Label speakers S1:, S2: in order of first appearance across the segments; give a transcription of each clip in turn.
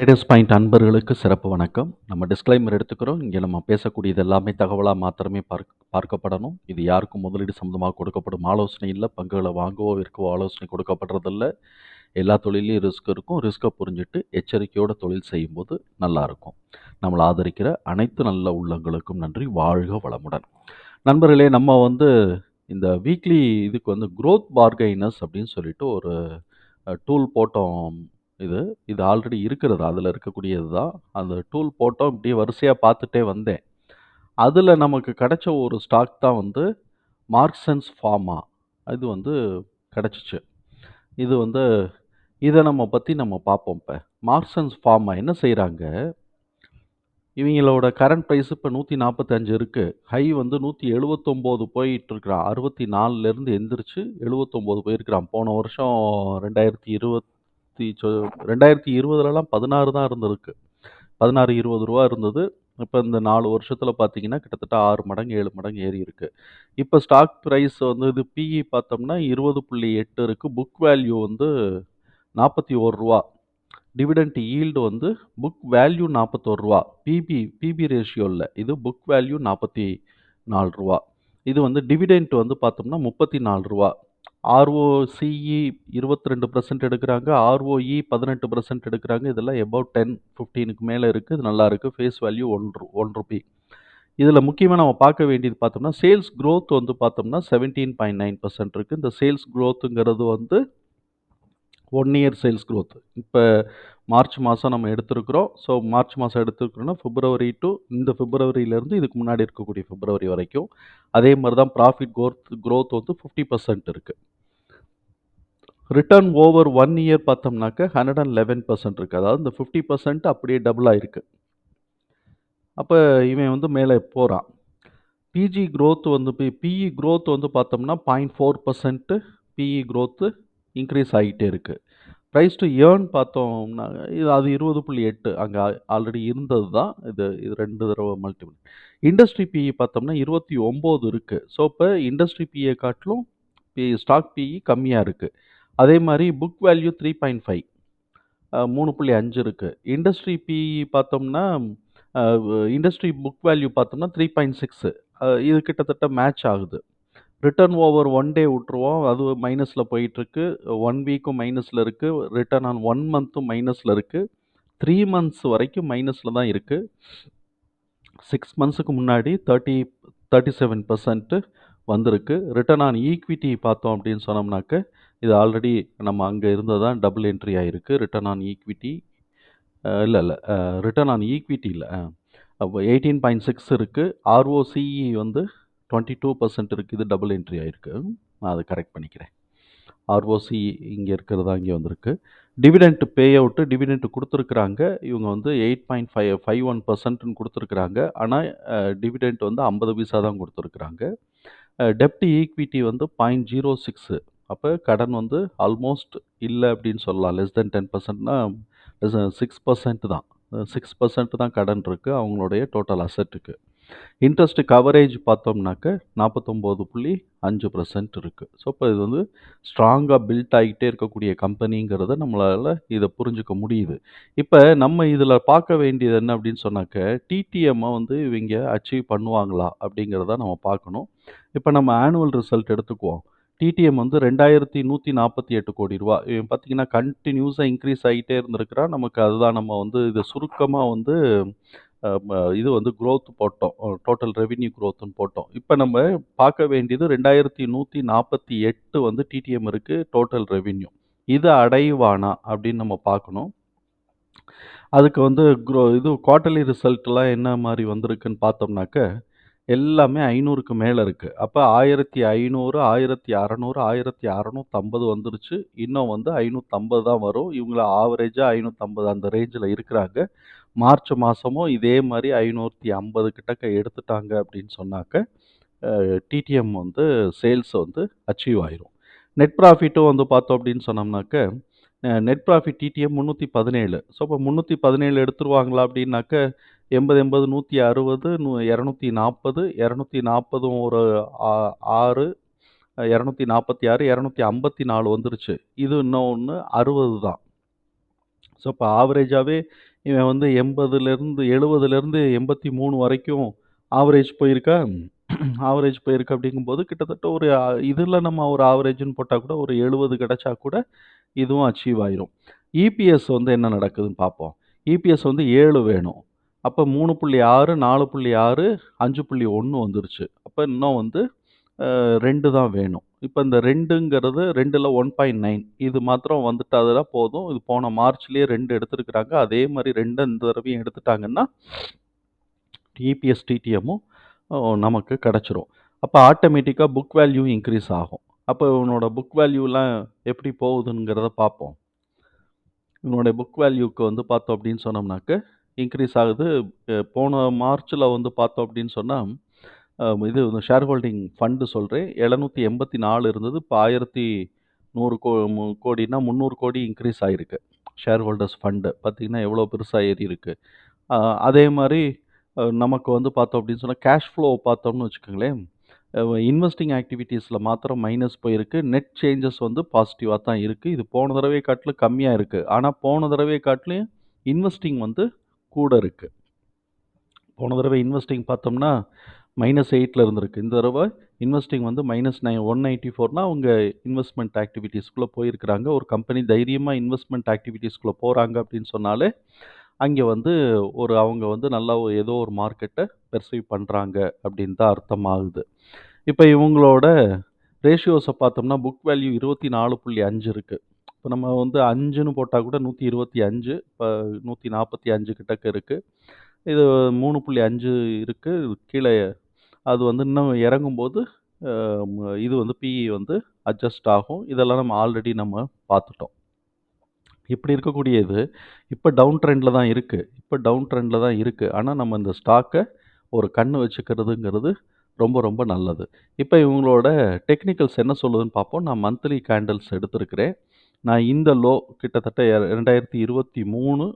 S1: Traders point அன்பர்களுக்கு சிறப்பு வணக்கம். நம்ம டிஸ்க்ளைமர் எடுத்துக்கிறோம். இங்கே நம்ம பேசக்கூடியது எல்லாமே தகவலாக மாத்திரமே பார்க்கப்படணும். இது யாருக்கும் முதலீடு சம்மந்தமாக கொடுக்கப்படும் ஆலோசனை இல்லை. பங்குகளை வாங்கவோ விற்கவோ ஆலோசனை கொடுக்கப்படுறதில்ல. எல்லா தொழிலையும் ரிஸ்க் இருக்கும். ரிஸ்க்கை புரிஞ்சுட்டு எச்சரிக்கையோட தொழில் செய்யும்போது நல்லாயிருக்கும். நம்மளை ஆதரிக்கிற அனைத்து நல்ல உள்ளங்களுக்கும் நன்றி. வாழ்க வளமுடன். நண்பர்களே, நம்ம இந்த வீக்லி இதுக்கு growth bargainers அப்படின்னு சொல்லிட்டு ஒரு டூல் போட்டோம். இது இது ஆல்ரெடி இருக்கிறது. அதில் இருக்கக்கூடியது தான். அந்த டூல் போட்டோம். இப்படியே வரிசையாக பார்த்துட்டே வந்தேன். அதில் நமக்கு கிடைச்ச ஒரு ஸ்டாக் தான் மார்க்சன்ஸ் ஃபார்மா. இது கிடைச்சிச்சு. இது இதை நம்ம பார்ப்போம். இப்போ மார்க்சன்ஸ் ஃபார்மா என்ன செய்கிறாங்க? இவங்களோட கரண்ட் ப்ரைஸ் இப்போ 145 இருக்குது. ஹை 179 போயிட்டுருக்கிறான். 64லேருந்து எந்திரிச்சு 79 போயிருக்கிறான். போன வருஷம் 2020லலாம் 16 தான் இருந்திருக்கு. 16, 20 ரூபா இருந்தது. இப்போ இந்த 4 வருஷத்தில் பார்த்தீங்கன்னா கிட்டத்தட்ட 6 மடங்கு 7 மடங்கு ஏறி இருக்கு. இப்போ ஸ்டாக் ப்ரைஸ் இது பிஇ பார்த்தோம்னா 20.8 இருக்குது. புக் வேல்யூ 41 ரூபா. டிவிடெண்ட் ஈல்டு புக் வேல்யூ 41 ரூபா. பிபி ரேஷியோ இல்லை, இது புக் வேல்யூ 44 ரூபா. இது டிவிடெண்ட் பார்த்தோம்னா 34 ரூபா. ஆர்ஓசிஇ 22% எடுக்கிறாங்க. ஆர்ஓஇ 18% எடுக்கிறாங்க. இதெல்லாம் எபவ் 10, 15க்கு மேலே இருக்குது. இது நல்லா இருக்குது. Face value 1 rupee. இதில் முக்கியமாக நம்ம பார்க்க வேண்டியது பார்த்தோம்னா சேல்ஸ் க்ரோத் பார்த்தோம்னா 17.9% இருக்குது. இந்த சேல்ஸ் க்ரோத்துங்கிறது 1 இயர் சேல்ஸ் க்ரோத். இப்போ மார்ச் மாதம் நம்ம எடுத்திருக்கிறோம். ஸோ மார்ச் மாதம் எடுத்துருக்கிறோன்னா பிப்ரவரி டு இந்த பிப்ரவரியிலேருந்து இதுக்கு முன்னாடி இருக்கக்கூடிய பிப்ரவரி வரைக்கும் அதே மாதிரி தான் ப்ராஃபிட் க்ரோத் 50% இருக்குது. ரிட்டர்ன் ஓவர் 1 இயர் பார்த்தோம்னாக்க 111% இருக்குது. அதாவது இந்த 50% அப்படியே டபுள் ஆயிருக்கு. அப்போ இவன் மேலே போகிறான். பிஜி க்ரோத் பிஇ க்ரோத் பார்த்தோம்னா 0.4% பிஇ க்ரோத்து இன்க்ரீஸ் ஆகிட்டே இருக்குது. ப்ரைஸ் டு ஏர்ன் பார்த்தோம்னா அது 20.8 அங்கே ஆல்ரெடி இருந்தது தான். இது 2 தடவை மல்டிபிள். இண்டஸ்ட்ரி பிஇ பார்த்தோம்னா 29 இருக்குது. ஸோ இப்போ இண்டஸ்ட்ரி பிஇயை காட்டிலும் ஸ்டாக் பிஇ கம்மியாக இருக்குது. அதே மாதிரி புக் வேல்யூ 3.5, 3.5 இருக்குது. இண்டஸ்ட்ரி பிஇ பார்த்தோம்னா இண்டஸ்ட்ரி புக் வேல்யூ பார்த்தோம்னா 3.6. இது கிட்டத்தட்ட மேட்ச் ஆகுது. ரிட்டர்ன் ஓவர் 1 டே விட்டுருவோம். அது மைனஸில் போயிட்டுருக்கு. 1 வீக்கும் மைனஸில் இருக்குது. ரிட்டர்ன் ஆன் 1 மந்த்தும் மைனஸில் இருக்குது. 3 மந்த்ஸ் வரைக்கும் மைனஸில் தான் இருக்குது. 6 மந்த்ஸுக்கு முன்னாடி 37% வந்திருக்கு. ரிட்டர்ன் ஆன் ஈக்விட்டி பார்த்தோம் அப்படின்னு சொன்னோம்னாக்க இது ஆல்ரெடி நம்ம அங்கே இருந்ததான் டபுள் என்ட்ரி ஆகிருக்கு. ரிட்டர்ன் ஆன் ஈக்விட்டி இல்லை ரிட்டர்ன் ஆன் ஈக்விட்டி இல்லை, அப்போ 18.6 இருக்குது. ஆர்ஓசிஇ 22% இருக்குது. இது டபுள் என்ட்ரி ஆகிருக்கு. நான் அதை கரெக்ட் பண்ணிக்கிறேன். ஆர்ஓசி இங்கே இருக்கிறதா இங்கே வந்திருக்கு. டிவிடெண்ட் பே அவுட்டு டிவிடெண்ட் கொடுத்துருக்குறாங்க. இவங்க 8.51%ன்னு கொடுத்துருக்குறாங்க. ஆனால் டிவிடெண்ட் 50 பைசா தான் கொடுத்துருக்குறாங்க. டெப்ட் ஈக்விட்டி 0.06. அப்போ கடன் ஆல்மோஸ்ட் இல்லை அப்படின்னு சொல்லலாம். லெஸ் தென் 10%னா 6% தான். 6% தான் கடன் இருக்குது அவங்களுடைய டோட்டல் அசட்டுக்கு. இன்ட்ரெஸ்ட் கவரேஜ் பார்த்தோம்னாக்க 49.5% இருக்குது. ஸோ இப்போ இது ஸ்ட்ராங்காக பில்ட் ஆகிட்டே இருக்கக்கூடிய கம்பெனிங்கிறத நம்மளால் இதை புரிஞ்சுக்க முடியுது. இப்போ நம்ம இதில் பார்க்க வேண்டியது என்ன அப்படின்னு சொன்னாக்க டிடிஎம்மை இவங்க அச்சீவ் பண்ணுவாங்களா அப்படிங்கிறத நம்ம பார்க்கணும். இப்போ நம்ம ஆனுவல் ரிசல்ட் எடுத்துக்குவோம். டிடிஎம் 2148 கோடி ரூபா. இவன் பார்த்தீங்கன்னா கண்டினியூஸாக இன்க்ரீஸ் ஆகிட்டே இருந்திருக்கிறான். நமக்கு அதுதான் நம்ம இதை சுருக்கமாக இது க்ரோத் போட்டோம். டோட்டல் ரெவென்யூ க்ரோத்துன்னு போட்டோம். இப்போ நம்ம பார்க்க வேண்டியது 2148 டிடிஎம் இருக்குது டோட்டல் ரெவென்யூ. இதை அடைவானா அப்படின்னு நம்ம பார்க்கணும். அதுக்கு இது குவார்ட்டர்லி ரிசல்ட்லாம் என்ன மாதிரி வந்திருக்குன்னு பார்த்தோம்னாக்க எல்லாமே 500க்கு மேலே இருக்குது. அப்போ 1500, 1600, 1650 வந்துருச்சு. இன்னும் 550 தான் வரும். இவங்கள ஆவரேஜாக 550 அந்த ரேஞ்சில் இருக்கிறாங்க. மார்ச் மாதமும் இதே மாதிரி 550 கிட்டக்க எடுத்துட்டாங்க அப்படின்னு சொன்னாக்க டிடிஎம் சேல்ஸ் அச்சீவ் ஆயிரும். நெட் ப்ராஃபிட்டும் பார்த்தோம் அப்படின்னு சொன்னோம்னாக்க நெட் ப்ராஃபிட் டிடிஎம் 317. ஸோ இப்போ 317 எடுத்துருவாங்களா அப்படின்னாக்க 80, 160, 240, 240 ஒரு 6, 246, 254 வந்துருச்சு. இது இன்னும் 60 தான். ஸோ இப்போ ஆவரேஜாகவே இவன் வந்து 70லேருந்து 83 வரைக்கும் ஆவரேஜ் போயிருக்கா? ஆவரேஜ் போயிருக்கு அப்படிங்கும்போது கிட்டத்தட்ட ஒரு இதில நம்ம ஒரு ஆவரேஜ்ன்னு போட்டா கூட ஒரு 70 கிடைச்சா கூட இதுவும் அச்சீவ் ஆயிரும். இபிஎஸ் வந்து என்ன நடக்குதுன்னு பார்ப்போம். இபிஎஸ் வந்து 7 வேணும். அப்ப 3.6, 4.6, 5.1 வந்துருச்சு. அப்ப இன்னும் வந்து 2 தான் வேணும். இப்ப இந்த 2ங்கிறது 2ல 1.9 இது மாத்திரம் வந்துட்டாதுனா போதும். இது போன மார்ச்லயே 2 எடுத்திருக்கிறாங்க. அதே மாரி 2 இந்த தடவையும் எடுத்துட்டாங்கன்னா, இபிஎஸ், டிடிஎம்மும் நமக்கு கிடைச்சிரும். அப்ப ஆட்டோமேட்டிக்கா புக் வேல்யூ இன்கிரீஸ் ஆகும். அப்ப உன்னோட புக் வேல்யூலாம் எப்படி போகுதுங்கிறத பார்ப்போம். உன்னுடைய புக் வேல்யூக்கு வந்து பார்த்தோம் அப்படின்னு சொன்னோம்னாக்க, இன்கிரீஸ் ஆகுது. போன மார்ச்ல வந்து பார்த்தோம் அப்படின்னு சொன்னா, இது ஷேர் ஹோல்டிங் ஃபண்ட் சொல்றேன். 784 இருந்தது. இப்ப 1100 கோடின்னா 300 கோடி இன்கிரீஸ் ஆயிருக்கு. ஷேர் ஹோல்டர்ஸ் ஃபண்ட் பார்த்தீங்கன்னா, எவ்வளோ பெருசா ஏறியிருக்கு. அ அதே மாரி நமக்கு வந்து பார்த்தோம் அப்படின்னு சொன்னா, கேஷ் ஃப்ளோ பார்த்தோம்னு வச்சுக்கோங்களேன், இன்வெஸ்டிங் ஆக்டிவிட்டீஸ்ல மாத்திரம் மைனஸ் போயிருக்கு. நெட் சேஞ்சஸ் வந்து பாசிட்டிவா தான் இருக்கு. இது போன தடவைய காட்டிலும் கம்மியா இருக்கு. ஆனா, போன தடவைய காட்டிலும் இன்வெஸ்டிங் வந்து கூட இருக்கு. போன தடவை இன்வெஸ்டிங் பார்த்தோம்னா, -8ல இருந்திருக்கு. இந்த தடவ இன்வெஸ்டிங் வந்து -194னா அவங்க இன்வெஸ்ட்மென்ட் ஆக்டிவிட்டீஸ்க்குள்ள போயிருக்கிறாங்க. ஒரு கம்பெனி தைரியமா இன்வெஸ்ட்மென்ட் ஆக்டிவிட்டீஸ்க்குள்ள போறாங்க அப்படின்னு சொன்னாலே, அங்க வந்து அவங்க வந்து நல்லா ஏதோ ஒரு மார்க்கெட்ட பெர்சீவ் பண்றாங்க அப்படின்னு தான் அர்த்தமாகுது. இப்ப இவங்களோட ரேஷியோஸ பார்த்தோம்னா, புக் வேல்யூ 24.5 இருக்கு. இப்ப நம்ம வந்து 5ன்னு போட்டா கூட 125 இப்ப 145 கிட்டக்க இருக்கு. இது 3.5 இருக்கு. கீழ அது வந்து இன்னும் இறங்கும்போது, அ இது வந்து பிஇ வந்து அட்ஜஸ்ட் ஆகும். இதெல்லாம் நம்ம பார்த்துட்டோம். இப்படி இருக்கக்கூடிய இது, இப்ப டவுன் ட்ரெண்ட்ல தான் இருக்கு. ஆனா, நம்ம இந்த ஸ்டாக்க ஒரு கண்ணு வச்சுக்கிறதுங்கிறது ரொம்ப, ரொம்ப நல்லது. இப்ப இவங்களோட டெக்னிக்கல்ஸ் என்ன சொல்லுதுன்னு பார்ப்போம். நான் மந்த்லி கேண்டில்ஸ் எடுத்திருக்கிறேன். நான் இந்த லோ கிட்டத்தட்ட 2023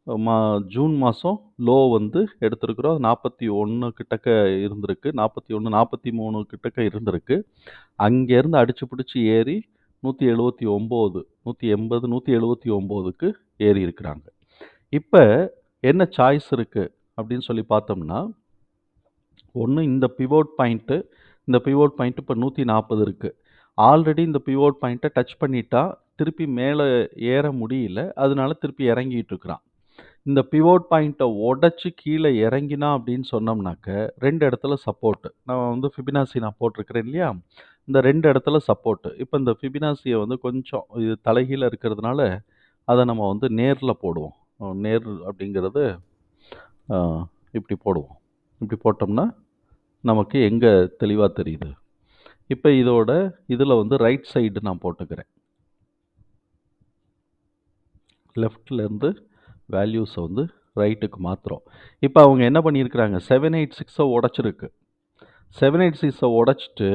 S1: மா ஜூன் மாசம் லோ வந்து எடுத்திருக்கிறோம். 41 கிட்டக்க இருந்திருக்கு. 41, 43 கிட்டக்க இருந்திருக்கு. அங்கேருந்து அடிச்சு புடிச்சு ஏறி 179, 180, 179க்கு ஏறியிருக்கிறாங்க. இப்ப என்ன சாய்ஸ் இருக்கு அப்படின்னு சொல்லி பார்த்தோம்னா, ஒண்ணு இந்த பிவோட் பாயிண்ட் இப்ப 140 இருக்கு. ஆல்ரெடி இந்த பிவோட் பாயிண்ட்ட டச் பண்ணிட்டா, திருப்பி மேல ஏற முடியல. அதனால திருப்பி இறங்கிட்டு இருக்கிறான். இந்த பிவோட் பாயிண்ட்ட உடைச்சு கீழ இறங்கினான் அப்படின்னு சொன்னோம்னாக்க, 2 இடத்துல சப்போர்ட். நான் வந்து ஃபிபனாசி நான் போட்டிருக்கிறேன் இல்லையா? இந்த 2 இடத்துல சப்போர்ட். இப்ப இந்த ஃபிபனாசிய வந்து கொஞ்சம் இது தலைகீழ இருக்கிறதுனால, அத நம்ம வந்து நேர்ல போடுவோம். நேர் அப்படிங்கிறது அ இப்படி போடுவோம். இப்படி போட்டோம்னா, நமக்கு எங்க தெளிவா தெரியுது. இப்ப இதோட இதுல வந்து ரைட் சைடு நான் போட்டுக்கிறேன். லெஃப்ட்ல இருந்து வேல்யூஸ வந்து ரைட்டுக்கு மாத்துறோம். இப்ப அவங்க என்ன பண்ணியிருக்கிறாங்க, 786 உடைச்சிருக்கு. 786 உடைச்சுட்டு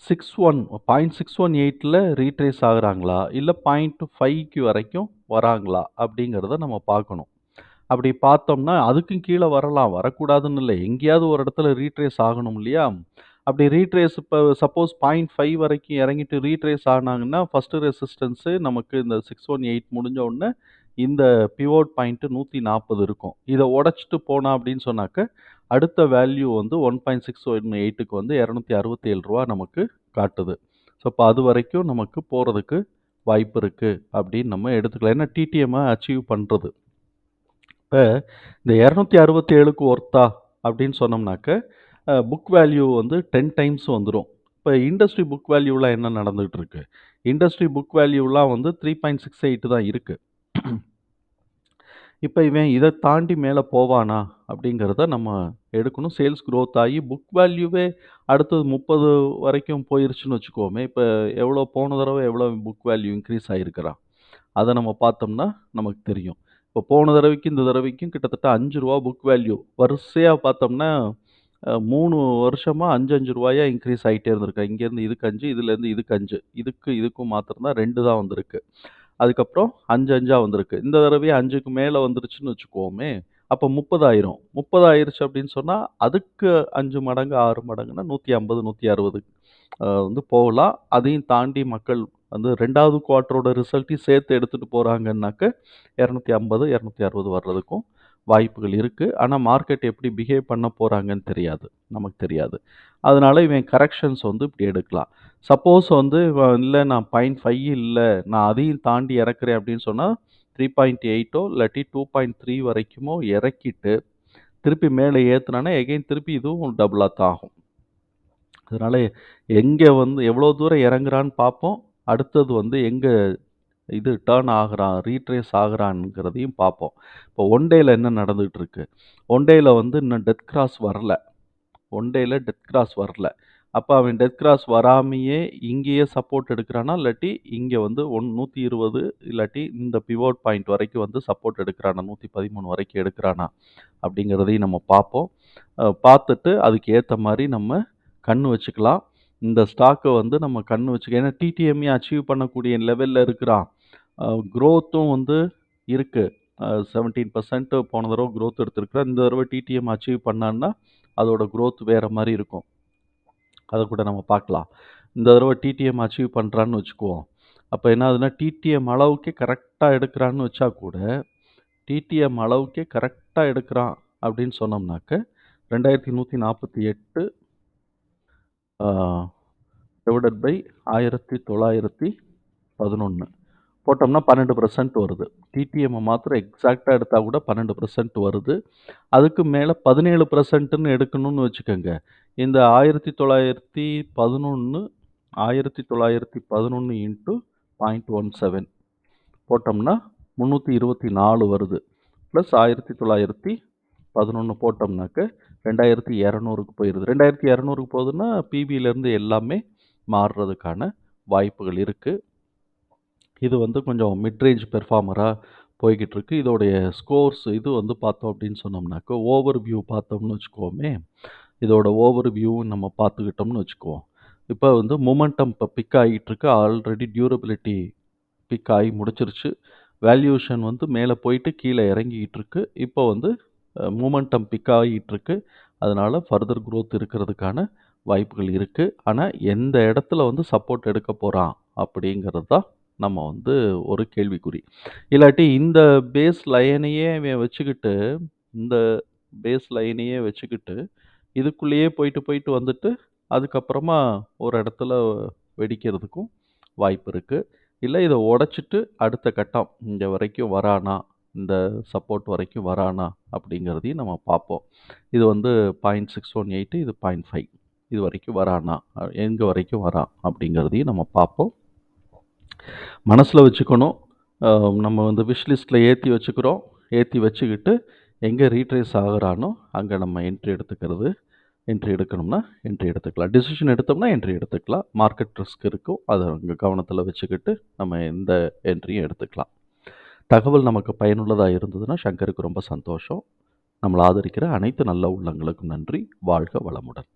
S1: 0.618ல ரீட்ரேஸ் ஆகுறாங்களா? இல்ல 0.5க்கு வரைக்கும் வராங்களா? அப்படிங்கிறத நம்ம பார்க்கணும். அப்படி பார்த்தோம்னா, அதுக்கும் கீழ வரலாம். வரக்கூடாதுன்னு இல்ல. எங்கேயாவது ஒரு இடத்துல ரீட்ரேஸ் ஆகணும் இல்லையா? அப்படி ரீட்ரேஸ் இப்ப சப்போஸ் 0.5 வரைக்கும் இறங்கிட்டு ரீட்ரேஸ் ஆனாங்கன்னா, ஃபர்ஸ்ட் ரெசிஸ்டன்ஸ் நமக்கு இந்த 618 முடிஞ்ச உடனே இந்த பிவோட் பாயிண்ட் 140 இருக்கும். இத உடைச்சுட்டு போனா அப்படின்னு சொன்னாக்க, அடுத்த வேல்யூ வந்து 1.618க்கு வந்து ரூ. 267 நமக்கு காட்டுது. ஸோ, அப்ப அதுவரைக்கும் நமக்கு போறதுக்கு வாய்ப்பு இருக்கு அப்படின்னு நம்ம எடுத்துக்கலாம். ஏன்னா டிடிஎம்ம அச்சீவ் பண்றது. இப்ப இந்த 267க்கு ஒர்த்தா அப்படின்னு சொன்னோம்னாக்க, புக் வேல்யூ வந்து 10 டைம்ஸ் வந்துரும். இப்ப இண்டஸ்ட்ரி புக் வேல்யூலாம் என்ன நடந்துட்டு இருக்கு? இண்டஸ்ட்ரி புக் வேல்யூலாம் வந்து 3.68 தான் இருக்கு. இப்ப இவன் இத தாண்டி மேல போவானா? அப்படிங்கிறத நம்ம எடுக்கணும். சேல்ஸ் குரோத் ஆகி புக் வேல்யூவே அடுத்தது 30 வரைக்கும் போயிருச்சுன்னு வச்சுக்குவோமே. இப்ப போன தடவ எவ்வளோ புக் வேல்யூ இன்கிரீஸ் ஆயிருக்கிறான்? அத நம்ம பார்த்தோம்னா நமக்கு தெரியும். இப்போ போன தடவைக்கும், இந்த தடவைக்கும் கிட்டத்தட்ட ரூ. 5 புக் வேல்யூ வரிசையா பார்த்தோம்னா, 3 வருஷமா ரூ. 5 இன்கிரீஸ் ஆயிட்டே இருந்திருக்கு. இங்கேருந்து இதுக்கு 5, இதுலேருந்து இதுக்கு 5. இதுக்கும் மாத்திரம் தான் 2 தான் வந்திருக்கு. அதுக்கப்புறம் 5, 5ஆ வந்திருக்கு. இந்த தடவையும் 5க்கு மேல வந்துருச்சுன்னு வச்சுக்குவோமே, அப்ப 30 ஆயிரும். 30 ஆயிருச்சு அப்படின்னு சொன்னா, அதுக்கு 5 மடங்கு, 6 மடங்குன்னா 150, 160 வந்து போகலாம். அதையும் தாண்டி மக்கள் வந்து 2வது குவார்ட்டரோட ரிசல்ட்டையும் சேர்த்து எடுத்துட்டு போறாங்கன்னாக்க 250, 260 வர்றதுக்கும் வாய்ப்புகள் இருக்கு. ஆனா மார்க்கெட் எப்படி பிஹேவ் பண்ண போறாங்கன்னு தெரியாது. நமக்கு தெரியாது. அதனால இவன் கரெக்ஷன்ஸ் வந்து இப்படி எடுக்கலாம். சப்போஸ் வந்து இல்ல நான் 0.5 இல்ல, நான் அதையும் தாண்டி இறக்குறேன் அப்படின்னு சொன்னா 3.8ஓ இல்லாட்டி 2.3 வரைக்குமோ இறக்கிட்டு, திருப்பி மேல ஏத்துனான்னா எகைன் திருப்பி இதுவும் டபுளா தான் ஆகும். அதனால எங்க வந்து எவ்வளோ தூரம் இறங்குறான்னு பார்ப்போம். அடுத்தது வந்து எங்க இது டர்ன் ஆகுறான், ரீட்ரேஸ் ஆகுறான்ங்கிறதையும் பார்ப்போம். இப்போ ஒன் டேல என்ன நடந்துகிட்டு இருக்கு? ஒன் டேல வந்து இன்னும் டெத் கிராஸ் வரல. ஒன் டேல டெத் கிராஸ் வரல. அப்ப அவன் டெத் கிராஸ் வராமயே இங்கேயே சப்போர்ட் எடுக்கிறானா, இல்லாட்டி இங்க வந்து 120 இல்லாட்டி இந்த பிவோட் பாயிண்ட் வரைக்கும் வந்து சப்போர்ட் எடுக்கிறானா, 113 வரைக்கும் எடுக்கிறானா அப்படிங்கிறதையும் நம்ம பார்ப்போம். பார்த்துட்டு அதுக்கு ஏத்த மாரி நம்ம கண்ணு வச்சுக்கலாம். இந்த ஸ்டாக்க வந்து நம்ம கண்ணு வச்சுக்க ஏன்னா டிடிஎம்ஏ அச்சீவ் பண்ணக்கூடிய லெவல்ல இருக்கிறான். குரோத்தும் வந்து இருக்கு. 17% போன தடவ குரோத் எடுத்திருக்கிறான். இந்த தடவ டிடிஎம் அச்சீவ் பண்ணான்னா, அதோட குரோத் வேற மாரி இருக்கும். அத கூட நம்ம பார்க்கலாம். இந்த தடவ டிடிஎம் அச்சீவ் பண்றான்னு வச்சுக்குவோம். அப்ப என்ன ஆகுதுன்னா, டிடிஎம் அளவுக்கே கரெக்ட்டா எடுக்கிறான்னு வச்சா கூட, டிடிஎம் அளவுக்கே கரெக்ட்டா எடுக்கிறான் அப்படின்னு சொன்னோம்னாக்க, 2148 ஆ டிவைடட் பை 1911 போட்டோம்னா 12% வருது. டிடிஎம்ம மாத்திரம் எக்ஸாக்ட்டா எடுத்தா கூட 12% வருது. அதுக்கு மேல 17%ன்னு எடுக்கணும்னு வச்சுக்கங்க. இந்த 1911 1911 இன்டு 0.17 போட்டோம்னா 324 வருது. பிளஸ் 1911 போட்டோம்னாக்க 2200க்கு போயிருது. 2200க்கு போகுதுன்னா பிபியிலேருந்து எல்லாமே மாறுறதுக்கான வாய்ப்புகள் இருக்கு. இது வந்து கொஞ்சம் மிட் ரேஞ்ச் பெர்ஃபார்மரா போய்க்கிட்டு இருக்கு. இதோடைய ஸ்கோர்ஸ் இது வந்து பார்த்தோம் அப்படின்னு சொன்னோம்னாக்க, ஓவர் வியூ பார்த்தோம்னு வச்சுக்குவோமே, இதோட ஓவர் வியூ நம்ம பார்த்துக்கிட்டோம்னு வச்சுக்குவோம். இப்போ வந்து மொமெண்டம் இப்போ பிக் ஆகிட்டு இருக்கு. ஆல்ரெடி டியூரபிலிட்டி பிக் ஆகி முடிச்சிருச்சு. வேல்யூஷன் வந்து மேலே போயிட்டு கீழே இறங்கிக்கிட்டு இருக்கு. இப்போ வந்து மொமெண்டம் பிக் ஆகிட்டு இருக்கு. அதனால ஃபர்தர் growth இருக்கிறதுக்கான வாய்ப்புகள் இருக்கு. ஆனா எந்த இடத்துல வந்து சப்போர்ட் எடுக்க போறான் அப்படிங்கிறது தான் நம்ம வந்து ஒரு கேள்விக்குறி. இல்லாட்டி இந்த பேஸ் லைனையே இவன் வச்சுக்கிட்டு, இந்த பேஸ் லைனையே வச்சுக்கிட்டு, இதுக்குள்ளேயே போயிட்டு போயிட்டு வந்துட்டு, அதுக்கப்புறமா ஒரு இடத்துல வெடிக்கிறதுக்கும் வாய்ப்பு இருக்கு. இல்ல இத உடைச்சிட்டு அடுத்த கட்டம் இங்க வரைக்கும் வரானா, இந்த சப்போர்ட் வரைக்கும் வரானா அப்படிங்கிறதையும் நம்ம பார்ப்போம். இது வந்து 0.618 இது 0.5 இது வரைக்கும் வரானா, எங்க வரைக்கும் வரான் அப்படிங்கிறதையும் நம்ம பார்ப்போம். மனசுல வச்சுக்கணும். நம்ம வந்து விஷ் லிஸ்ட்ல ஏத்தி வச்சுக்கிறோம். ஏத்தி வச்சுக்கிட்டு எங்க ரீட்ரேஸ் ஆகுறானோ, அங்க நம்ம என்ட்ரி எடுத்துக்கிறது. என்ட்ரி எடுக்கணும்னா என்ட்ரி எடுத்துக்கலாம். டிசிஷன் எடுத்தோம்னா என்ட்ரி எடுத்துக்கலாம். மார்க்கெட் ரிஸ்க் இருக்கும். அத அங்க கவனத்துல வச்சுக்கிட்டு நம்ம எந்த என்ட்ரியும் எடுத்துக்கலாம். தகவல் நமக்கு பயனுள்ளதா இருந்ததுன்னா சங்கருக்கு ரொம்ப சந்தோஷம். நம்மள ஆதரிக்கிற அனைத்து நல்ல உள்ளங்களுக்கும் நன்றி. வாழ்க வளமுடன்.